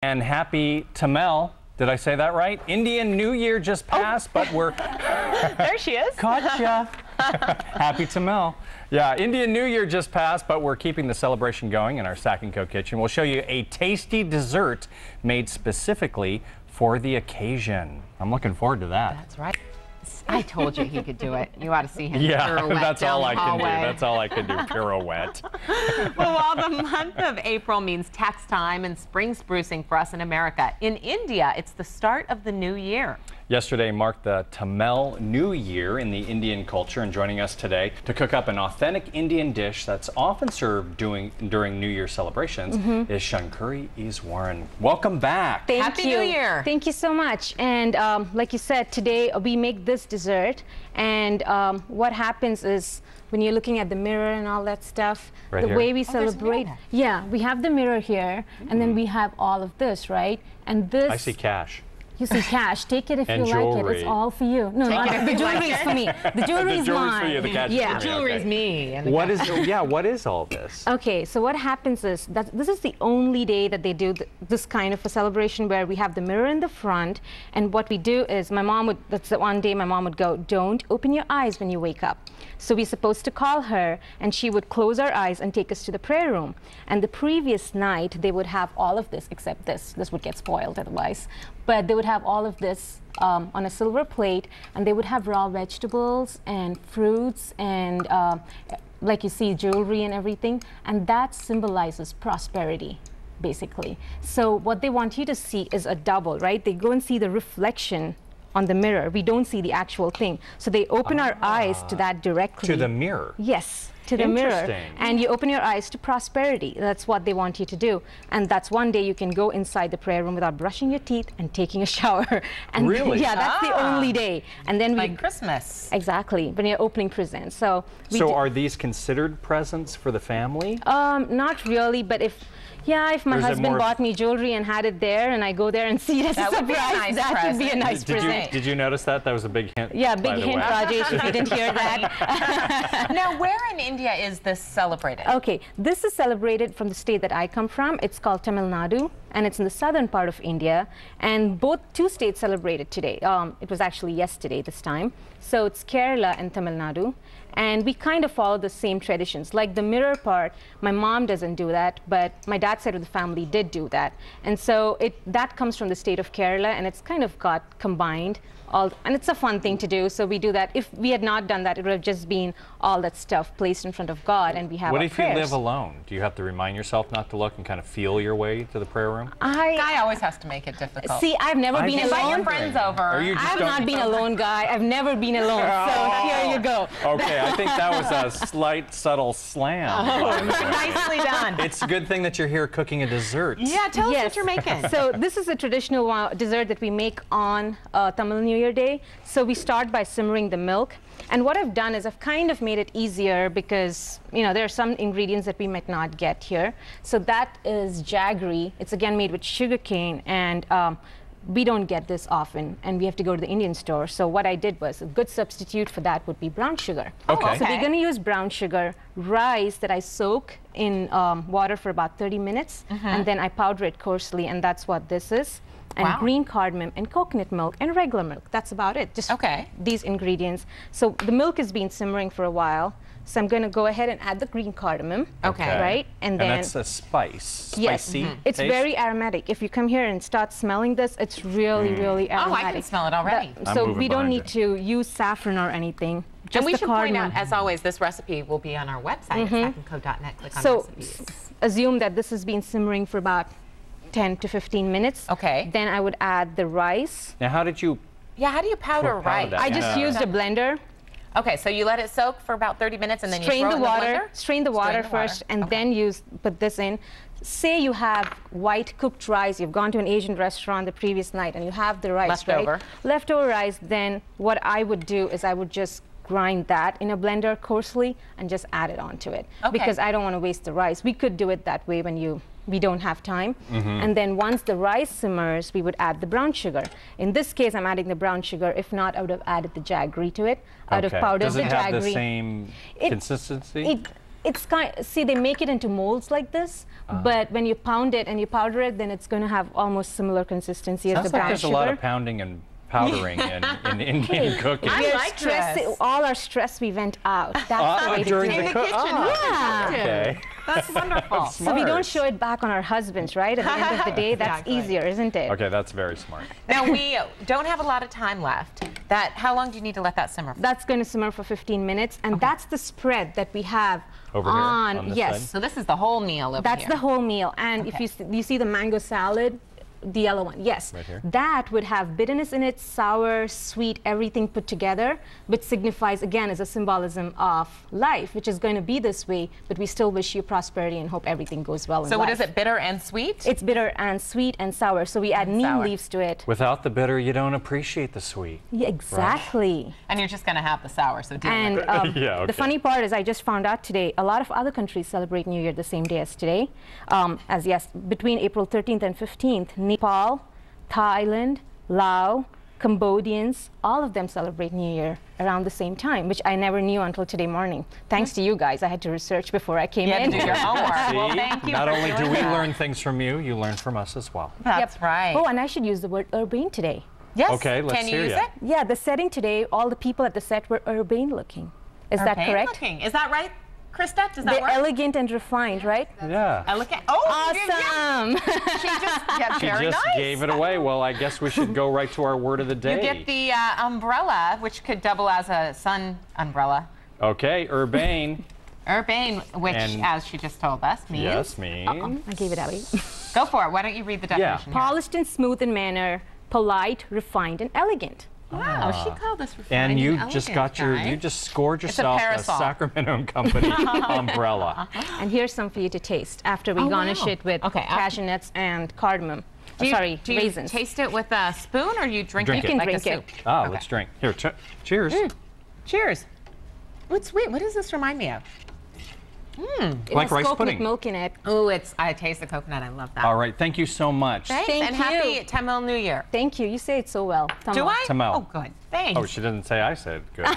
And happy Tamil. Did I say that right? Indian New Year just passed, but we're... There she is. Gotcha. Happy Tamil. Yeah, Indian New Year just passed, but we're keeping the celebration going in our Sack & Co kitchen. We'll show you a tasty dessert made specifically for the occasion. I'm looking forward to that. That's right. I told you he could do it. You ought to see him pirouette that's down all I can do. hallway. That's all I can do, pirouette. Well, while the month of April means tax time and spring sprucing for us in America, in India, it's the start of the new year. Yesterday marked the Tamil New Year in the Indian culture, and joining us today to cook up an authentic Indian dish that's often served during New Year celebrations is Shankari Iswaran. Welcome back. Happy New Year. Thank you so much. And like you said, today we make this dessert, and what happens is when you're looking at the mirror and all that stuff, right the way we celebrate, we have the mirror here, and then we have all of this, right? And this, I see cash. You see cash. Take it if and you jewelry. like it. It's all for you. No, the jewelry is for me. The jewelry is mine. For you, the cash is for me. Jewelry is me. And what is? Yeah, what is all this? Okay, so what happens is that this is the only day that they do this kind of a celebration where we have the mirror in the front, and what we do is my mom would. That's the one day my mom would go, "Don't open your eyes when you wake up." So we're supposed to call her, and she would close our eyes and take us to the prayer room. And the previous night they would have all of this except this. This would get spoiled otherwise. But they would have all of this on a silver plate, and they would have raw vegetables and fruits and, like you see, jewelry and everything, and that symbolizes prosperity, basically. So what they want you to see is a double, right? They go and see the reflection on the mirror. We don't see the actual thing. So they open our eyes to that directly. To the mirror? Yes. To the mirror, and you open your eyes to prosperity. That's what they want you to do, and that's one day you can go inside the prayer room without brushing your teeth and taking a shower. And really? Yeah, that's the only day. And then like Christmas. Exactly, when you're opening presents. So are these considered presents for the family? Not really, but if my husband bought me jewelry and had it there, and I go there and see it as a surprise, that would be a nice present. Did you notice that? That was a big hint. Yeah, big hint, Rajesh, if you didn't hear that. Now, where in India is this celebrated? Okay, this is celebrated from the state that I come from. It's called Tamil Nadu, and it's in the southern part of India. And two states celebrated today. It was actually yesterday this time. So it's Kerala and Tamil Nadu. And we kind of follow the same traditions. Like the mirror part, my mom doesn't do that, but my dad's side of the family did do that. And so that comes from the state of Kerala, and it's kind of got combined. And it's a fun thing to do, so we do that. If we had not done that, it would have just been all that stuff placed in front of God, and we have What our if prayers. you live alone? Do you have to remind yourself not to look and kind of feel your way to the prayer room? Guy always has to make it difficult. See, I've never been alone. Invite your friends over. I've not been alone, Guy. I've never been alone, so here you go. Okay, I think that was a slight, subtle slam. Nicely done. It's a good thing that you're here cooking a dessert. Yeah, tell us what you're making. So this is a traditional dessert that we make on Tamil New Year Day. So we start by simmering the milk, and what I've done is I've kind of made it easier because there are some ingredients that we might not get here. So that is jaggery. It's again made with sugar cane, and we don't get this often, and we have to go to the Indian store. So what I did was a good substitute for that would be brown sugar. Okay. So we're going to use brown sugar, rice that I soak in water for about 30 minutes, and then I powder it coarsely, and that's what this is. And green cardamom and coconut milk and regular milk. That's about it. Just these ingredients. So the milk has been simmering for a while. So I'm going to go ahead and add the green cardamom. Okay. Right? And then that's a spice. Yes. Spicy It's taste? very aromatic. If you come here and start smelling this, it's really, really aromatic. Oh, I can smell it already. So we don't need to use saffron or anything. Just and we should point cardamom. out, as always, this recipe will be on our website at sackandco.net. Click on so recipes. Assume that this has been simmering for about 10 to 15 minutes. Okay. Then I would add the rice. Now, how did you... Yeah, how do you powder rice? I just used a blender. Okay, so you let it soak for about 30 minutes, and then strain you throw the it in water. the blender? Strain the water first, and then put this in. Say you have white cooked rice. You've gone to an Asian restaurant the previous night, and you have the rice, leftover. Leftover rice. Then what I would do is I would just grind that in a blender coarsely and just add it onto it, because I don't want to waste the rice. We could do it that way when we don't have time. And then once the rice simmers, we would add the brown sugar. In this case, I'm adding the brown sugar. If not, I would have added the jaggery to it. I would have powdered the jaggery. Does it have the same consistency? It's see, they make it into molds like this, but when you pound it and you powder it, then it's going to have almost similar consistency as the brown there's sugar. a lot of pounding and powdering in Indian cooking. I like this. All our stress we vent out. That's the way to do during it. the kitchen. Yeah. Okay. That's wonderful. So we don't show it back on our husbands, right? At the end of the day, that's Exactly. easier, isn't it? Okay, that's very smart. Now, we don't have a lot of time left. How long do you need to let that simmer for? That's going to simmer for 15 minutes, and that's the spread that we have Over here, on this yes. side? So this is the whole meal over That's here. the whole meal. And Okay. if you see the mango salad, the yellow one, yes. Right here. That would have bitterness in it, sour, sweet, everything put together, which signifies, again, as a symbolism of life, which is going to be this way, but we still wish you prosperity and hope everything goes well in So life. what is it, bitter and sweet? It's bitter and sweet and sour, so we add neem sour. leaves to it. Without the bitter, you don't appreciate the sweet. Yeah, exactly. And you're just going to have the sour, so deal And with it. Yeah, okay. the funny part is I just found out today, a lot of other countries celebrate New Year the same day as today. Between April 13th and 15th, Nepal, Thailand, Laos, Cambodians, all of them celebrate New Year around the same time, which I never knew until today morning. Thanks to you guys, I had to research before I came You in. had to do your homework. Well, See? thank you Not for only do doing we that. learn things from you, you learn from us as well. That's right. Oh, and I should use the word urbane today. Yes. Okay, let's Can you hear use ya. it? Yeah, the setting today, all the people at the set were urbane looking. Is that Urbane correct? looking. Is that right, Krista? Does that They're work? elegant and refined, right? Yeah. Elegant. Oh, Awesome. She just, yeah, She very just nice. gave it away. Well, I guess we should go right to our word of the day. You get the umbrella, which could double as a sun umbrella. Okay, urbane. Urbane, which, And- as she just told us, means. Yes, mean. I gave it away. Go for it. Why don't you read the definition? here? Polished and smooth in manner, polite, refined, and elegant. Wow, she called us refined And you elegant, just got your, guys. you just scored a yourself a parasol. Sacramento and Company umbrella. And here's some for you to taste after we Oh, garnish wow. it with Okay, cashew nuts and cardamom. Do you, Sorry, do you raisins. taste it with a spoon or you drink, Drink it it. like You can a drink soup? Ah, Okay. let's drink. Here, cheers. Cheers. What's sweet? What does this remind me of? It Like has rice coconut pudding. milk in it. Oh, I taste the coconut. I love that. All right, thank you so much. Thanks, Thank and you. happy Tamil New Year. Thank you. You say it so well. Do I? Tamil. Oh, good. Thanks. Oh, she didn't say I said good.